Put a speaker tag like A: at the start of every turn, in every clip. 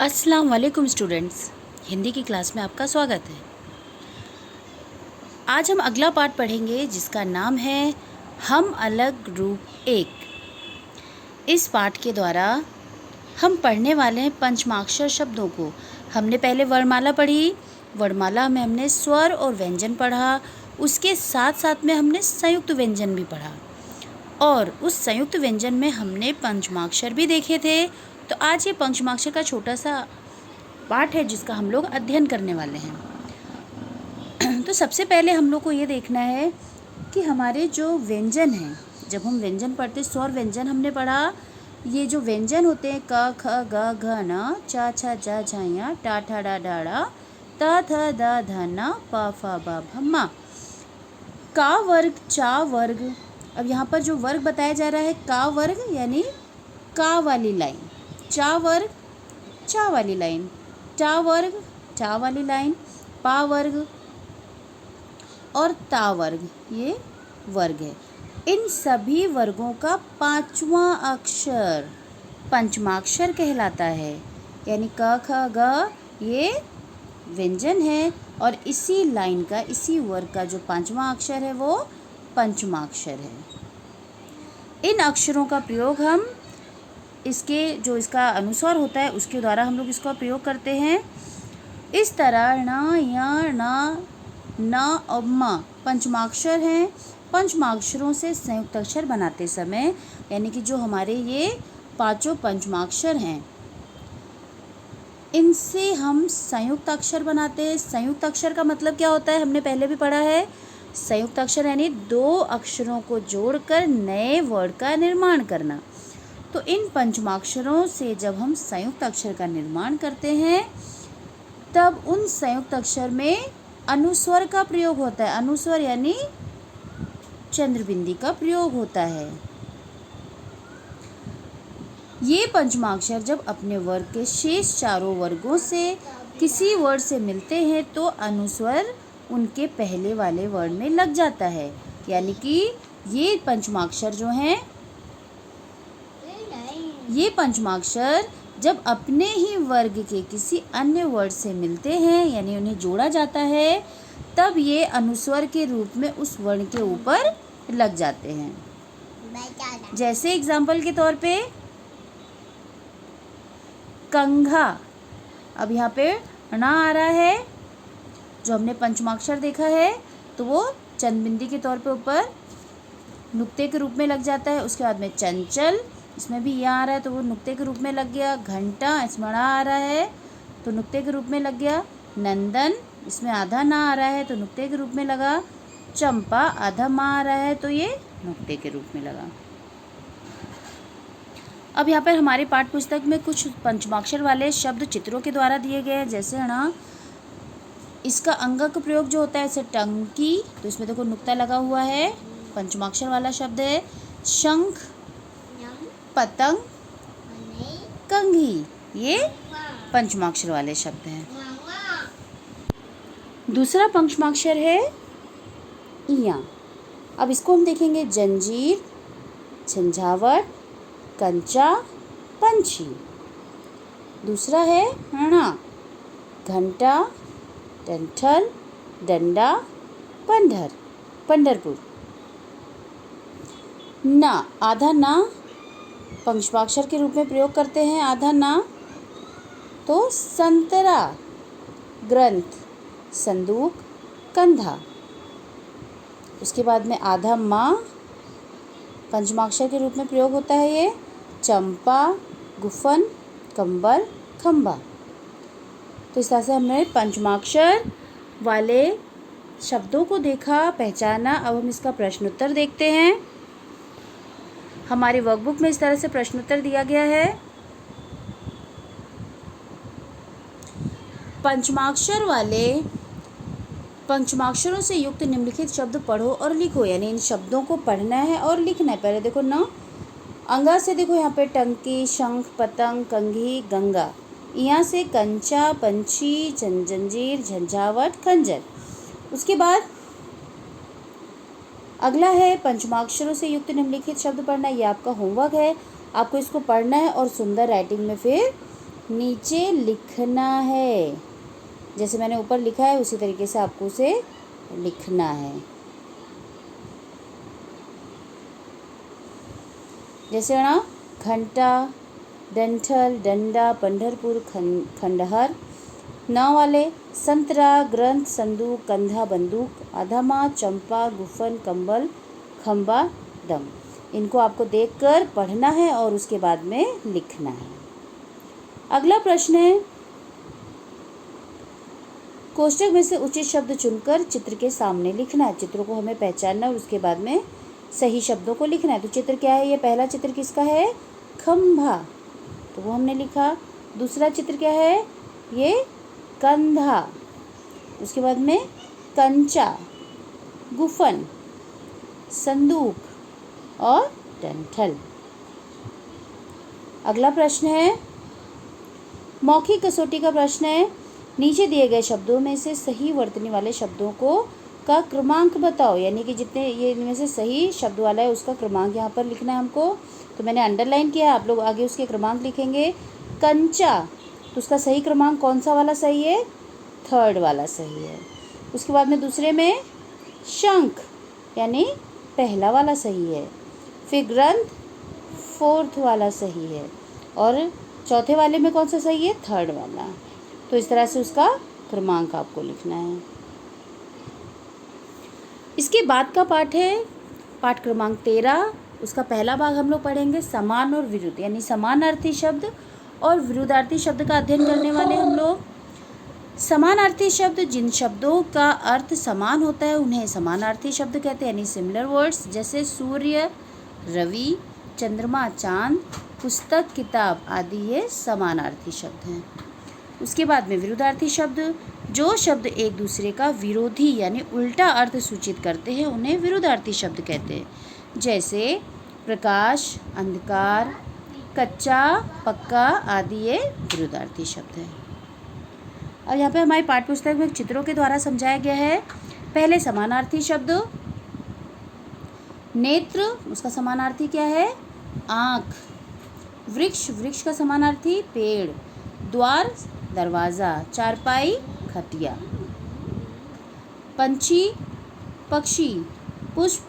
A: अस्सलाम वालेकुम स्टूडेंट्स, हिंदी की क्लास में आपका स्वागत है। आज हम अगला पाठ पढ़ेंगे जिसका नाम है हम अलग रूप एक। इस पाठ के द्वारा हम पढ़ने वाले हैं पंचमाक्षर शब्दों को। हमने पहले वर्णमाला पढ़ी, वर्णमाला में हमने स्वर और व्यंजन पढ़ा, उसके साथ साथ में हमने संयुक्त व्यंजन भी पढ़ा और उस संयुक्त व्यंजन में हमने पंचमाक्षर भी देखे थे। तो आज ये पंचमाक्षर का छोटा सा पाठ है जिसका हम लोग अध्ययन करने वाले हैं। तो सबसे पहले हम लोग को ये देखना है कि हमारे जो व्यंजन हैं, जब हम व्यंजन पढ़ते स्वर व्यंजन हमने पढ़ा, ये जो व्यंजन होते हैं क ख ग घ न चा छा जा झाया टा ठा डा डाड़ा ता थ दा ध न प फ ब भ म। का वर्ग चा वर्ग। अब यहाँ पर जो वर्ग बताया जा रहा है का वर्ग यानी का वाली लाइन, चा वर्ग चा वाली लाइन, टा वर्ग टा वाली लाइन, पा वर्ग और ता वर्ग ये वर्ग है। इन सभी वर्गों का पांचवा अक्षर पंचमाक्षर कहलाता है। यानी क ख ग ये व्यंजन है और इसी लाइन का, इसी वर्ग का जो पांचवा अक्षर है वो पंचमाक्षर है। इन अक्षरों का प्रयोग हम इसके जो इसका अनुस्वार होता है उसके द्वारा हम लोग इसका प्रयोग करते हैं। इस तरह ण य न और म पंचमाक्षर हैं। पंचमाक्षरों से संयुक्त अक्षर बनाते समय यानी कि जो हमारे ये पांचों पंचमाक्षर हैं इनसे हम संयुक्त अक्षर बनाते हैं। संयुक्त अक्षर का मतलब क्या होता है हमने पहले भी पढ़ा है। संयुक्त अक्षर यानी दो अक्षरों को जोड़कर नए वर्ड का निर्माण करना। तो इन पंचमाक्षरों से जब हम संयुक्त अक्षर का निर्माण करते हैं तब उन संयुक्त अक्षर में अनुस्वर का प्रयोग होता है। अनुस्वर यानी चंद्रबिंदी का प्रयोग होता है। ये पंचमाक्षर जब अपने वर्ग के शेष चारों वर्गों से किसी वर्ड से मिलते हैं तो अनुस्वर उनके पहले वाले वर्ड में लग जाता है। यानी कि ये पंचमाक्षर जो हैं, ये पंचमाक्षर जब अपने ही वर्ग के किसी अन्य वर्ड से मिलते हैं यानी उन्हें जोड़ा जाता है तब ये अनुस्वर के रूप में उस वर्ण के ऊपर लग जाते हैं। जैसे एग्जाम्पल के तौर पे कंघा। अब यहाँ पे ण आ रहा है, जो हमने पंचमाक्षर देखा है तो वो चंद्रबिंदी के तौर पे ऊपर नुक्ते के रूप में लग जाता है। उसके बाद में चंचल, इसमें भी यहाँ आ रहा है तो वो नुक्ते के रूप में लग गया। घंटा, इसमें ण आ रहा है तो नुक्ते के रूप में लग गया। नंदन, इसमें आधा ना आ रहा है तो नुक्ते के रूप में लगा। चंपा, आधा मा आ रहा है तो ये नुक्ते के रूप में लगा। अब यहाँ पर हमारे पाठ्य पुस्तक में कुछ पंचमाक्षर वाले शब्द चित्रों के द्वारा दिए गए हैं। जैसे ण, इसका अंगक प्रयोग जो होता है जैसे टंकी, तो इसमें देखो नुक्ता लगा हुआ है, पंचमाक्षर वाला शब्द है। शंख, पतंग, कंघी ये पंचमाक्षर वाले शब्द हैं। दूसरा पंचमाक्षर है इया। अब इसको हम देखेंगे जंजीर, झंझावट, कंचा, पंछी। दूसरा है णा, घंटा, डंठल, डंडा, पंडर, पंडरपुर। ना, आधा ना पंचमाक्षर के रूप में प्रयोग करते हैं। आधा ना तो संतरा, ग्रंथ, संदूक, कंधा। उसके बाद में आधा माँ पंचमाक्षर के रूप में प्रयोग होता है ये चंपा, गुफन, कंबल, खंबा। तो इस तरह से हमने पंचमाक्षर वाले शब्दों को देखा, पहचाना। अब हम इसका प्रश्नोत्तर देखते हैं। हमारे वर्कबुक में इस तरह से प्रश्नोत्तर दिया गया है। पंचमाक्षर वाले पंचमाक्षरों से युक्त निम्नलिखित शब्द पढ़ो और लिखो। यानी इन शब्दों को पढ़ना है और लिखना है। पहले देखो न, अंगा से देखो यहाँ पे टंकी, शंख, पतंग, कंघी, गंगा। यहाँ से कंचा, पंछी, जंजीर, झंझावट, खंजर। उसके बाद अगला है पंचमाक्षरों से युक्त निम्नलिखित शब्द पढ़ना। ये आपका होमवर्क है, आपको इसको पढ़ना है और सुंदर राइटिंग में फिर नीचे लिखना है। जैसे मैंने ऊपर लिखा है उसी तरीके से आपको उसे लिखना है। जैसे ना घंटा, डंठल, डंडा, पंढरपुर, खंडहर। 9 वाले संतरा, ग्रंथ, संदूक, कंधा, बंदूक, अधमा, चंपा, गुफन, कंबल, खंबा, दम। इनको आपको देखकर पढ़ना है और उसके बाद में लिखना है। अगला प्रश्न है, कोष्ठक में से उचित शब्द चुनकर चित्र के सामने लिखना है। चित्रों को हमें पहचानना और उसके बाद में सही शब्दों को लिखना है। तो चित्र क्या है? ये पहला चित्र किसका है? खंभा, तो वो हमने लिखा। दूसरा चित्र क्या है? ये कंधा। उसके बाद में कंचा, गुफन, संदूक और डंठल। अगला प्रश्न है, मौखिक कसौटी का प्रश्न है, नीचे दिए गए शब्दों में से सही वर्तनी वाले शब्दों को का क्रमांक बताओ। यानी कि जितने ये इनमें से सही शब्द वाला है उसका क्रमांक यहाँ पर लिखना है हमको। तो मैंने अंडरलाइन किया, आप लोग आगे उसके क्रमांक लिखेंगे। कंचा, तो उसका सही क्रमांक कौन सा वाला सही है? 3rd वाला सही है। उसके बाद में दूसरे में शंख, यानी पहला वाला सही है। फिर ग्रंथ 4th वाला सही है और चौथे वाले में कौन सा सही है? 3rd वाला। तो इस तरह से उसका क्रमांक आपको लिखना है। इसके बाद का पाठ है पाठ क्रमांक 13। उसका पहला भाग हम लोग पढ़ेंगे समान और विरुद्ध, यानी समानार्थी शब्द और विरुद्धार्थी शब्द का अध्ययन करने वाले हम लोग। समानार्थी शब्द, जिन शब्दों का अर्थ समान होता है उन्हें समानार्थी शब्द कहते हैं, यानी सिमिलर वर्ड्स। जैसे सूर्य, रवि, चंद्रमा, चांद, पुस्तक, किताब आदि ये समानार्थी शब्द हैं। उसके बाद में विरुद्धार्थी शब्द, जो शब्द एक दूसरे का विरोधी यानी उल्टा अर्थ सूचित करते हैं उन्हें विरुद्धार्थी शब्द कहते हैं। जैसे प्रकाश, अंधकार, कच्चा, पक्का आदि ये विरुद्धार्थी शब्द हैं। और यहाँ पे हमारी पाठ्यपुस्तक में चित्रों के द्वारा समझाया गया है। पहले समानार्थी शब्द, नेत्र, उसका समानार्थी क्या है? आँख। वृक्ष, वृक्ष का समानार्थी पेड़। द्वार, दरवाज़ा। चारपाई, खटिया। पंछी, पक्षी। पुष्प,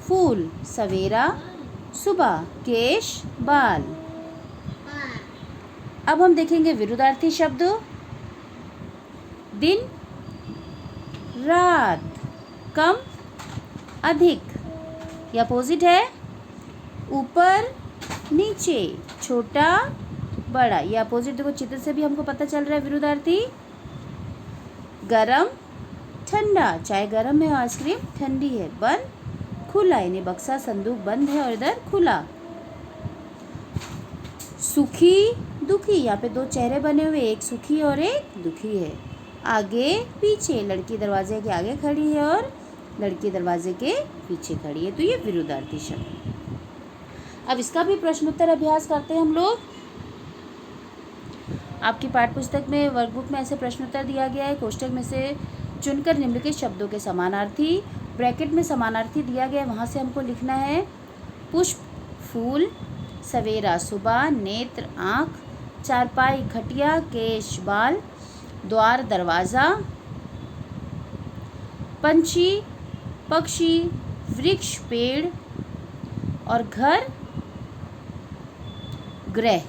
A: फूल। सवेरा, सुबह। केश, बाल। अब हम देखेंगे विरुद्धार्थी शब्द। दिन, रात। कम, अधिक। ये अपोजिट है। ऊपर, नीचे। छोटा, बड़ा। ये अपोजिट देखो चित्र से भी हमको पता चल रहा है विरुद्धार्थी। गरम, ठंडा, चाय गरम है और आइसक्रीम ठंडी है। बंद, खुला, यानी बक्सा संदूक बंद है और इधर खुला। सुखी, दुखी, यहाँ पे 2 चेहरे बने हुए, एक सुखी और एक दुखी है। आगे, पीछे, लड़की दरवाजे के आगे खड़ी है और लड़की दरवाजे के पीछे खड़ी है। तो ये विरुद्धार्थी शब्द। अब इसका भी प्रश्नोत्तर अभ्यास करते हैं हम लोग। आपकी पाठ्यपुस्तक में वर्कबुक में ऐसे प्रश्नोत्तर दिया गया है। कोष्ठक में से चुनकर निम्नलिखित शब्दों के समानार्थी, ब्रैकेट में समानार्थी दिया गया है, वहाँ से हमको लिखना है। पुष्प, फूल। सवेरा, सुबह। नेत्र, आँख। चारपाई, खटिया। केश, बाल। द्वार, दरवाज़ा। पंछी, पक्षी। वृक्ष, पेड़। और घर, ग्रह।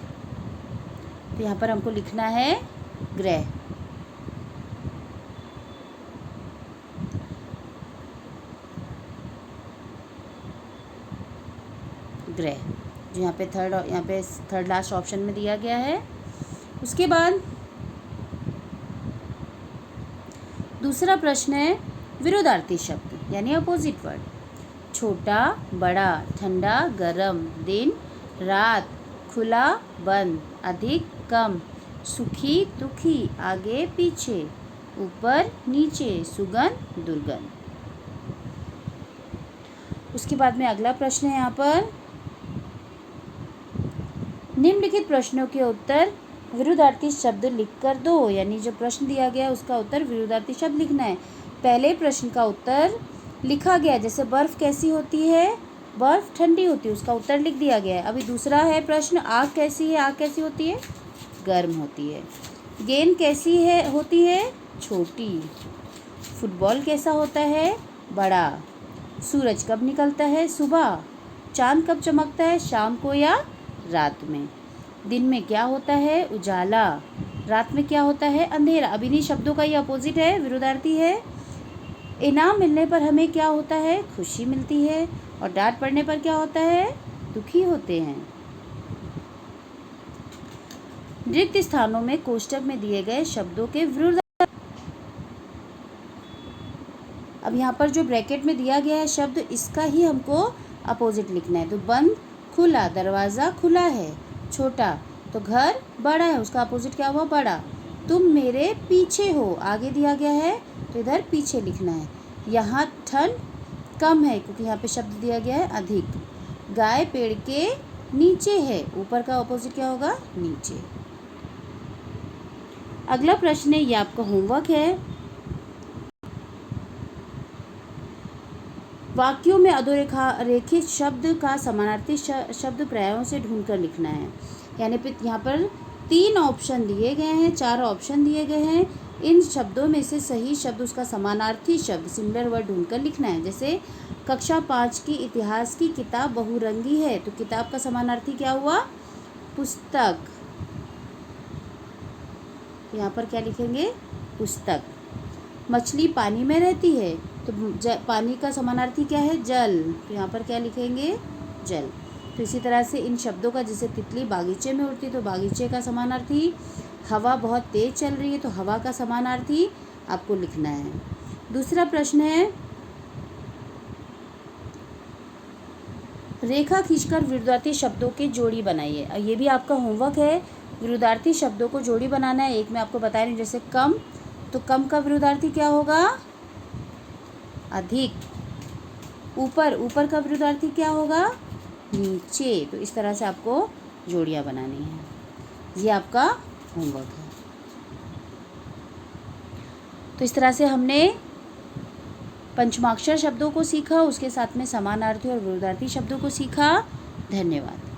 A: तो यहाँ पर हमको लिखना है ग्रह। ग्रह जो यहाँ पे थर्ड लास्ट ऑप्शन में दिया गया है। उसके बाद दूसरा प्रश्न है विरोधार्थी शब्द यानी अपोजिट वर्ड। छोटा, बड़ा। ठंडा, गरम। दिन, रात। खुला, बंद। अधिक, कम। सुखी, दुखी। आगे, पीछे। ऊपर, नीचे। सुगंध, दुर्गंध। उसके बाद में अगला प्रश्न है यहाँ पर, निम्नलिखित प्रश्नों के उत्तर विरुद्धार्थी शब्द लिखकर दो। यानी जो प्रश्न दिया गया है उसका उत्तर विरुद्धार्थी शब्द लिखना है। पहले प्रश्न का उत्तर लिखा गया, जैसे बर्फ़ कैसी होती है? बर्फ़ ठंडी होती है, उसका उत्तर लिख दिया गया है। अभी दूसरा है प्रश्न, आग कैसी है? आग कैसी होती है? गर्म होती है। गेंद कैसी है होती है? छोटी। फुटबॉल कैसा होता है? बड़ा। सूरज कब निकलता है? सुबह। चाँद कब चमकता है? शाम को या रात में। दिन में क्या होता है? उजाला। रात में क्या होता है? अंधेरा। अब इन्हीं शब्दों का ये अपोजिट है, विरुद्धार्थी है। इनाम मिलने पर हमें क्या होता है? खुशी मिलती है। और डांट पड़ने पर क्या होता है? दुखी होते हैं। रिक्त स्थानों में कोष्ठक में दिए गए शब्दों के विरुद्ध। अब यहाँ पर जो ब्रैकेट में दिया गया है शब्द, इसका ही हमको अपोजिट लिखना है। तो बंद, खुला, दरवाज़ा खुला है। छोटा, तो घर बड़ा है, उसका अपोजिट क्या हुआ? बड़ा। तुम मेरे पीछे हो, आगे दिया गया है तो इधर पीछे लिखना है। यहाँ ठंड कम है क्योंकि यहाँ पे शब्द दिया गया है अधिक। गाय पेड़ के नीचे है, ऊपर का अपोजिट क्या होगा? नीचे। अगला प्रश्न है, ये आपका होमवर्क है। वाक्यों में अधोरेखित शब्द का समानार्थी शब्द पर्यायों से ढूंढकर लिखना है। यानी यहाँ पर 3 ऑप्शन दिए गए हैं, 4 ऑप्शन दिए गए हैं। इन शब्दों में से सही शब्द, उसका समानार्थी शब्द, सिमिलर वर्ड ढूंढकर लिखना है। जैसे कक्षा 5 की इतिहास की किताब बहुरंगी है, तो किताब का समानार्थी क्या हुआ? पुस्तक। यहाँ पर क्या लिखेंगे? पुस्तक। मछली पानी में रहती है, तो पानी का समानार्थी क्या है? जल। तो यहाँ पर क्या लिखेंगे? जल। तो इसी तरह से इन शब्दों का, जैसे तितली बागीचे में उड़ती, तो बागीचे का समानार्थी। हवा बहुत तेज चल रही है, तो हवा का समानार्थी आपको लिखना है। दूसरा प्रश्न है, रेखा खींचकर विरुद्धार्थी शब्दों की जोड़ी बनाइए। ये भी आपका होमवर्क है। विरुद्धार्थी शब्दों को जोड़ी बनाना है। एक मैं आपको बता रही हूँ, जैसे कम, तो कम का विरुद्धार्थी क्या होगा? अधिक। ऊपर, ऊपर का विरुद्धार्थी क्या होगा? नीचे। तो इस तरह से आपको जोड़ियाँ बनानी है। ये आपका होमवर्क है। तो इस तरह से हमने पंचमाक्षर शब्दों को सीखा, उसके साथ में समानार्थी और विरुद्धार्थी शब्दों को सीखा। धन्यवाद।